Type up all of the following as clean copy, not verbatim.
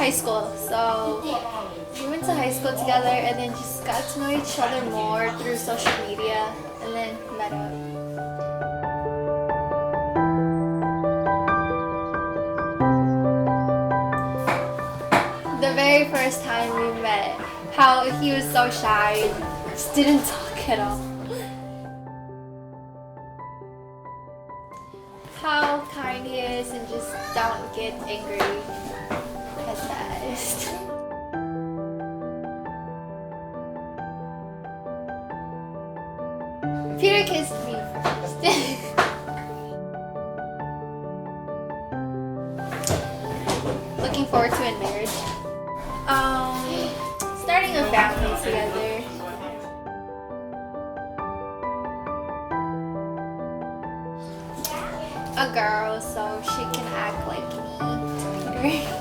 high school. So we went to high school together and then just got to know each other more through social media and then met up. The very first time we met, how he was so shy, just didn't talk at all. How kind he is and just don't get angry as fast. Peter kissed me first. Looking forward to in marriage. Starting a family together. A girl, so she can act like me to Peter.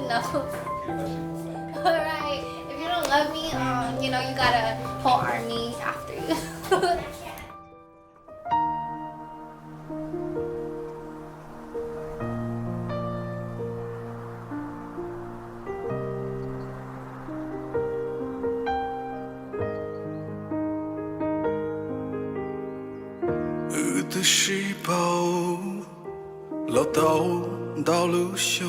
No. Alright, if you don't love me, you know, you got a whole army after you.的细胞落到路上，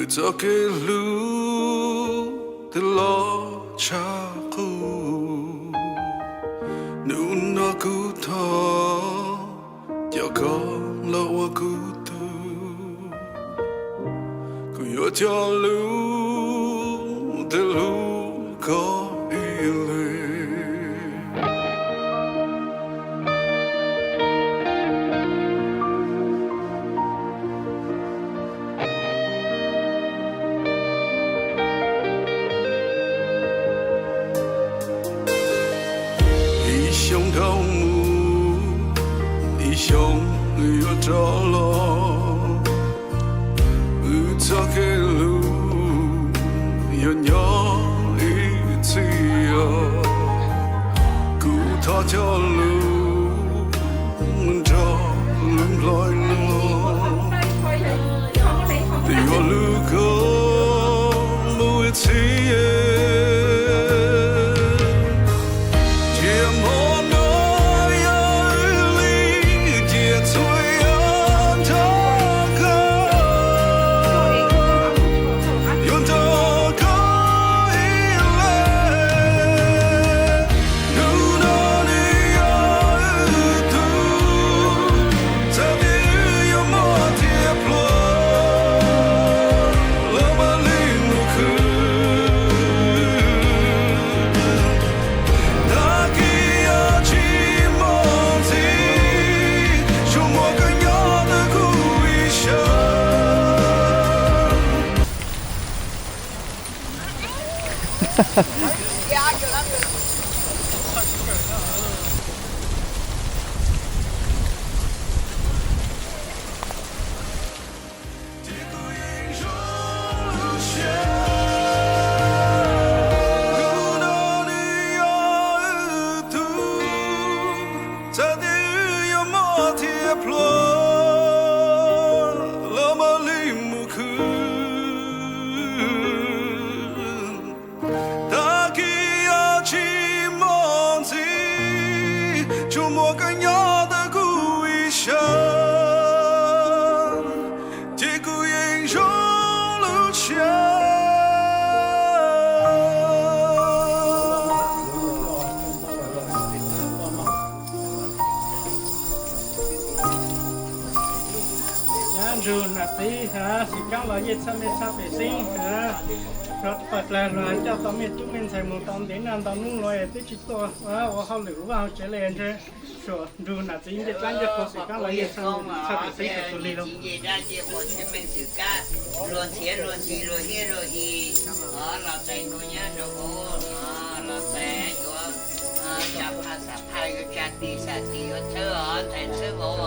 走给路的老茶壶，努那骨头，掉高了我骨头，可有条路的路口一类。胸头目，一胸有着落，走给路有鸟一起哦，骨头条路着路来了，对我路口不一起耶。Rồi bật là rồi cho tao biết chúng mình xài một tấm đến làm tao nung rồi tới chỉ to và họ lử vào chế lên chứ rồi dù là chính cái trang cho tôi sẽ các loại sao phải xây cái tôi luôn chỉ ra chỉ một cái mình xử cả luôn chế luôn gì rồi hết rồi thì là tay của nhá rồi là tay của chặt sạp hai cái chặt đi ở chơi thành sư bộ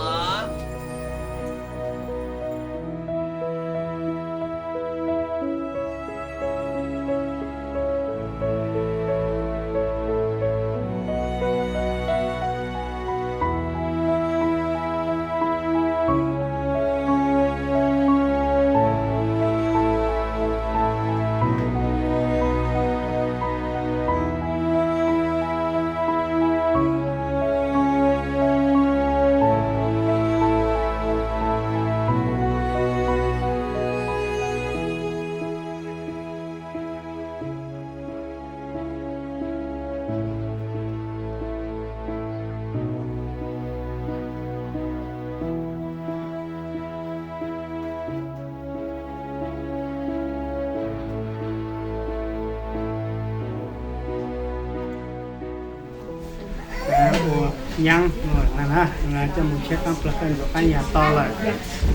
nhang rồi là cho một chiếc con plug in của cái nhà to lại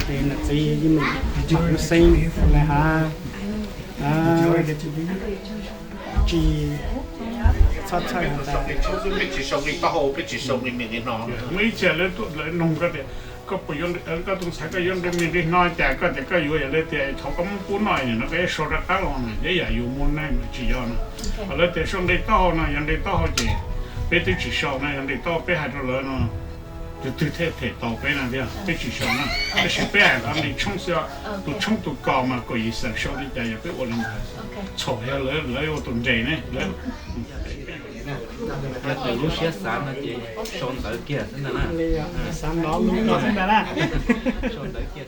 thì là gì như mình chọn sinh là ha chỉ sát sai là mấy trẻ lên tụi lên nông cái đấyก็ประโยชน์ก็ต้องใช้ก็ย้อนได้มีได้น้อยแต่ก็อยู่อย่างเดียวเขาก็ไม่พูดน้อยนะก็โชว์ระดับลงนะเดี๋ยวอยู่มุนนั่นจียอนแล้วแต่ช่วงได้ต่อนะยังได้ต่อจีไปที่จีชอบนะยังได้ต่อไปหาตัวเลยนะจะตื่นเต้นต่อไปนะเดี๋ยวไปจีชอบนะแต่สิไปหาเขาในช่องเสียตัวช่องตัวก่อมาก็ยิ่งสั่งชอบที่ใจอย่าไปอดลงโชว์เลยว่าตัวใจเนี่ยเลย Nhất là lúc xếp sáng là chị trốn tới kia thế nào nè sáng đó lúc đó thế nào nè trốn tới kia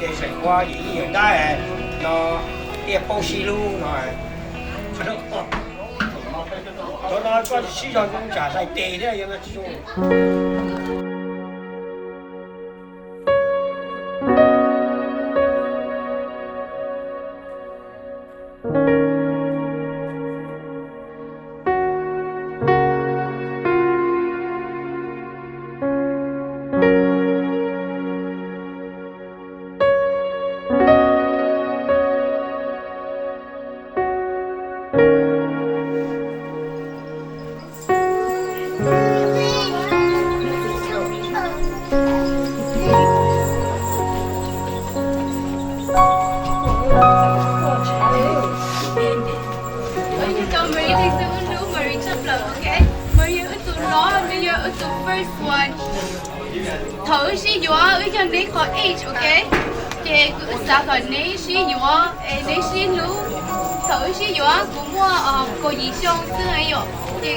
thì sẽ qua những hiện đại nó tiệp bao xì luôn rồi tôi nói có sử dụng cũng trả lại tiền đấy nhưng mà sử dụng thử si dùa ở trong đấy có age, ok? Thì sao còn nếu si dùa, nếu si lú thử si dùa cũng mua có gì xong thứ ấy rồi thì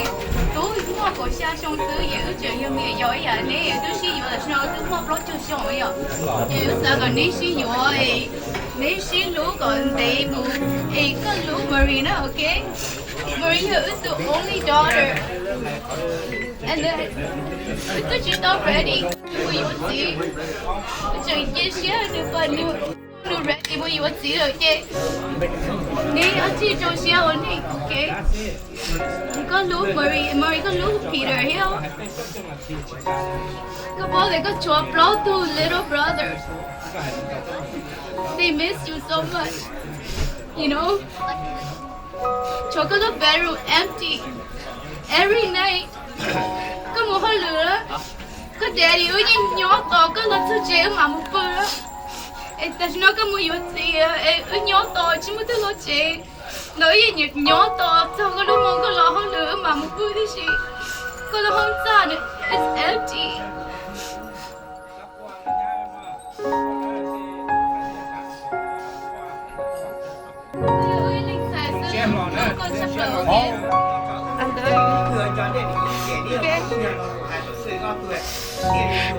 tú mua có xa xong thứ gì ở trường như mình rồi à nếu tú si dùa là sao tú mua blog cho xong ấy rồi thì sao còn nếu si dùa nếu si lú còn để bù có lú Marina, ok? Maria is the only daughter, and then because she's not ready, what you would see. So yes, she has but no ready, what you would see, okay? Nay, I see Josia only, okay? You got Luke, Marie got Luke, Peter here. Couple they got two little brothers. They miss you so much, you know. Chocolate bedroom empty every night. Có một hơi lửa, có daddy ở trên nhỏ to, có lần thứ chế mà một bữa. Tại nó có một gì ở nhỏ to chỉ mới thứ lo chế. Nói gì nhỏ to, sao có lúc mong có lo hơi lửa mà một bữa thì gì. Có lúc không ra nữa, it's empty. Con sắp lỡ Cười cho nên để đi hai tuổi岁高tuổi电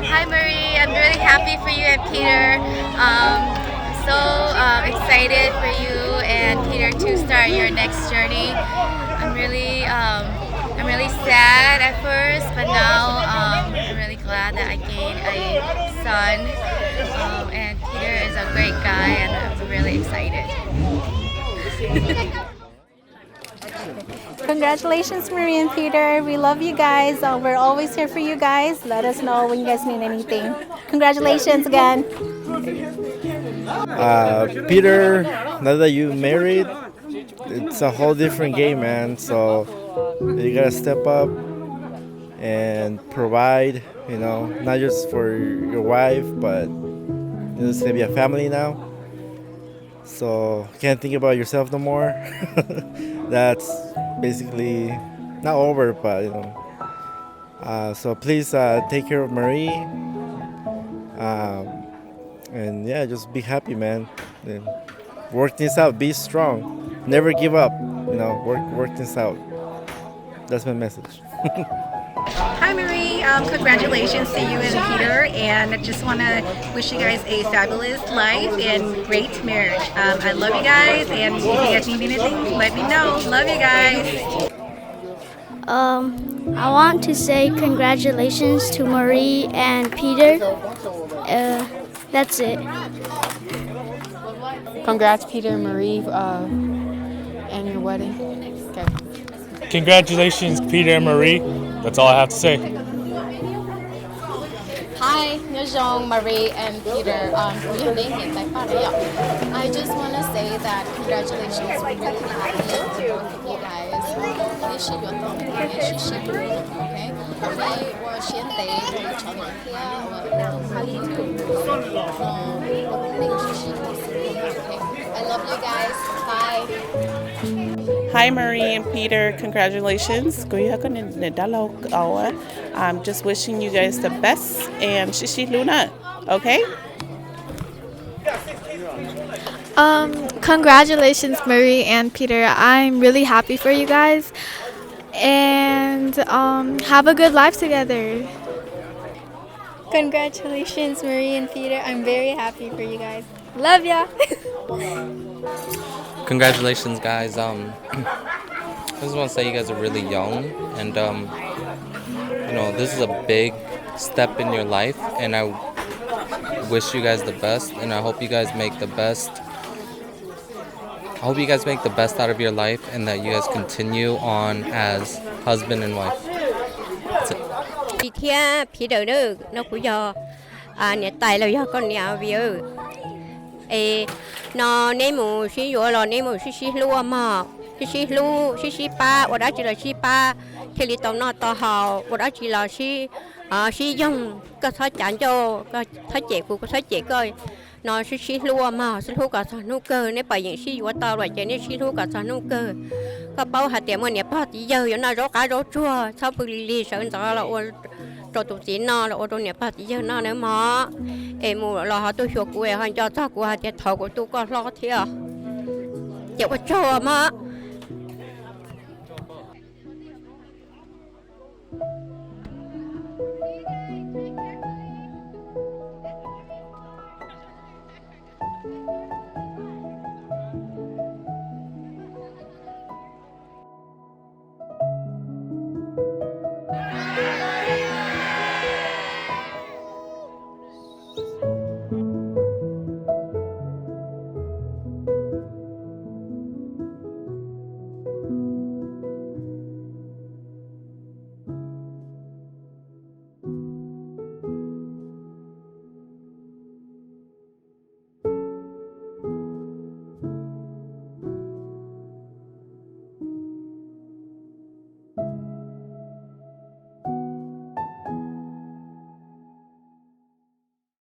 Hi Marie, I'm really happy for you and Peter. So excited for you and Peter to start your next journey. I'm really sad at first, but now I'm really glad that I gained a son. And Peter is a great guy, and I'm really excited. Congratulations, Marie and Peter. We love you guys. We're always here for you guys. Let us know when you guys need anything. Congratulations again. Peter, now that you married, it's a whole different game, man. So you gotta step up and provide, not just for your wife, but it's gonna be a family now. So can't think about yourself no more. That's basically not over, but so please take care of Marie, and yeah, just be happy, man, and work this out. Be strong, never give up. Work this out. That's my message. Hi, Marie. Congratulations to you and Peter. And I just want to wish you guys a fabulous life and great marriage. I love you guys. And if you guys need anything, let me know. Love you guys. I want to say congratulations to Marie and Peter. That's it. Congrats, Peter and Marie, and your wedding. Okay. Congratulations, Peter and Marie. That's all I have to say. Hi, nhớ Jean, Marie, and Peter. I just want to say that congratulations. We're really happy for you guys. Okay? I love you guys. Bye. Hi, Marie and Peter. Congratulations. I'm just wishing you guys the best and Shishi Luna. Okay? Congratulations, Marie and Peter. I'm really happy for you guys. And have a good life together. Congratulations, Marie and Peter. I'm very happy for you guys. Love ya. Congratulations, guys. I just want to say you guys are really young, and this is a big step in your life, and I wish you guys the best, and I hope you guys make the best. I hope you guys make the best out of your life, and that you guys continue on as husband and wife. That's it. Peter nó cũng giờ nhà tài là do con nhà vợ nó nên một xí rồi là nên một xí luôn mà xí ba ở đó chỉ là xí ba khi đi tàu nó tàu hào ở đó chỉ là xí dùng có thấy chán cho có thấy trẻ cũng có thấy trẻ coi nó xí luôn mà xí luôn cả thằng nô cơ nên bởi những xí ở tàu rồi chỉ nên xí luôn cả thằng nô cơ có bao hạt tiền mà nè bao tí giờ nó rõ cá rõ chua sau bự lì sợ nó là cho tụi chị nó là ô tô nhập phát giờ nó nữa mà em mua lo họ tôi chụp của em họ cho của họ chỉ thầu của tôi có lo thế à chịu có cho mà Thank you.